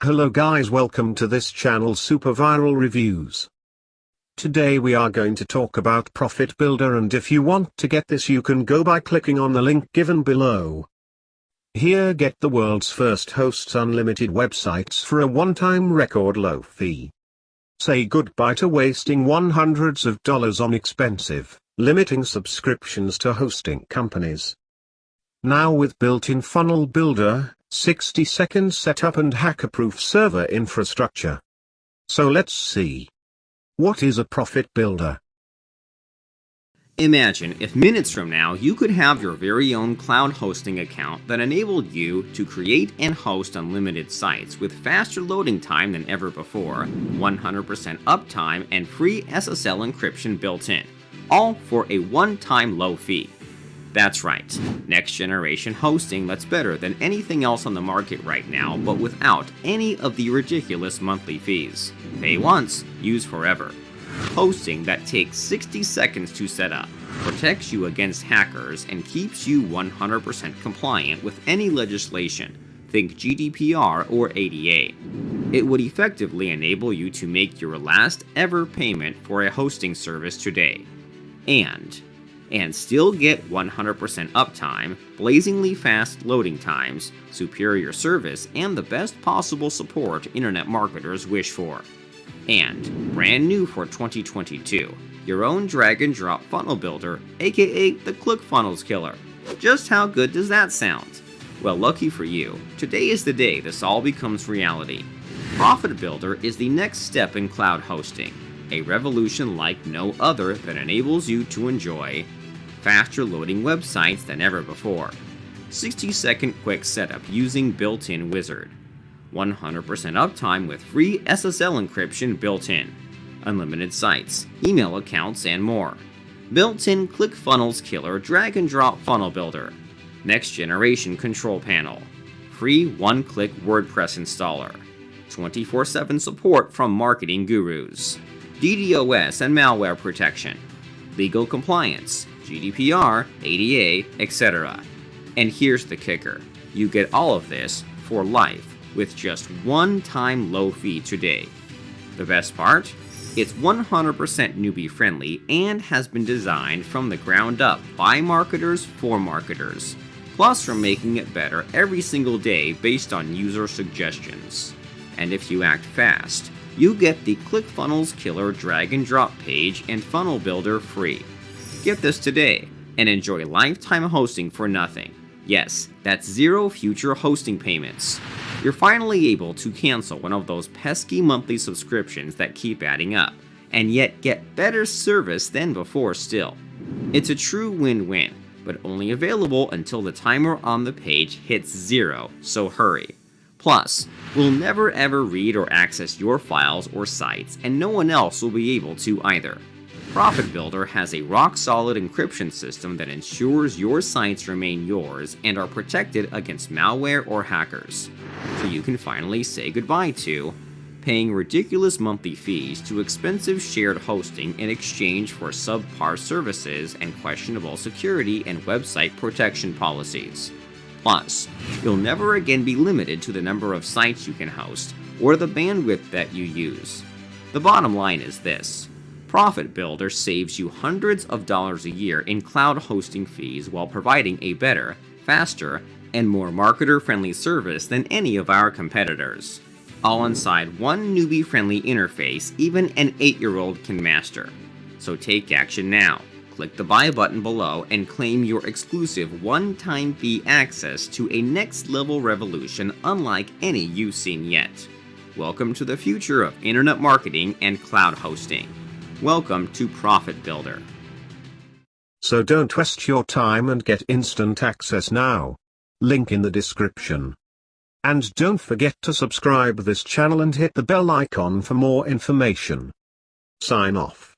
Hello guys, welcome to this channel Superviral Reviews. Today we are going to talk about Profitbildr, and if you want to get this you can go by clicking on the link given below. Here get the world's first hosts unlimited websites for a one-time record low fee. Say goodbye to wasting hundreds of dollars on expensive, limiting subscriptions to hosting companies. Now with built-in funnel builder, 60-second setup and hacker-proof server infrastructure. So let's see. What is a Profitbildr? Imagine if minutes from now you could have your very own cloud hosting account that enabled you to create and host unlimited sites with faster loading time than ever before, 100% uptime, and free SSL encryption built in, all for a one-time low fee. That's right, next generation hosting that's better than anything else on the market right now, but without any of the ridiculous monthly fees. Pay once, use forever. Hosting that takes 60 seconds to set up, protects you against hackers, and keeps you 100% compliant with any legislation. Think GDPR or ADA. It would effectively enable you to make your last ever payment for a hosting service today. And still get 100% uptime, blazingly fast loading times, superior service, and the best possible support internet marketers wish for. And, brand new for 2022, your own drag-and-drop funnel builder, aka the ClickFunnels Killer. Just how good does that sound? Well, lucky for you, today is the day this all becomes reality. Profitbildr is the next step in cloud hosting, a revolution like no other that enables you to enjoy faster loading websites than ever before, 60-second quick setup using built-in wizard, 100% uptime with free SSL encryption built in, unlimited sites, email accounts, and more, built-in ClickFunnels Killer drag-and-drop funnel builder, next-generation control panel, free one-click WordPress installer, 24/7 support from marketing gurus, DDoS and malware protection, legal compliance, GDPR, ADA, etc. And here's the kicker. You get all of this for life with just one-time low fee today. The best part? It's 100% newbie friendly and has been designed from the ground up by marketers for marketers. Plus from making it better every single day based on user suggestions. And if you act fast, you get the ClickFunnels Killer drag and drop page and funnel builder free. Get this today and enjoy lifetime hosting for nothing. Yes, that's zero future hosting payments. You're finally able to cancel one of those pesky monthly subscriptions that keep adding up, and yet get better service than before still. It's a true win-win, but only available until the timer on the page hits 0, so hurry. Plus, we'll never ever read or access your files or sites, and no one else will be able to either. Profitbildr has a rock-solid encryption system that ensures your sites remain yours and are protected against malware or hackers. So you can finally say goodbye to paying ridiculous monthly fees to expensive shared hosting in exchange for subpar services and questionable security and website protection policies. Plus, you'll never again be limited to the number of sites you can host or the bandwidth that you use. The bottom line is this. Profitbildr saves you hundreds of dollars a year in cloud hosting fees while providing a better, faster, and more marketer-friendly service than any of our competitors. All inside one newbie-friendly interface even an 8-year-old can master. So take action now. Click the buy button below and claim your exclusive one-time fee access to a next-level revolution unlike any you've seen yet. Welcome to the future of internet marketing and cloud hosting. Welcome to Profitbildr. So don't waste your time and get instant access now. Link in the description. And don't forget to subscribe this channel and hit the bell icon for more information. Sign off.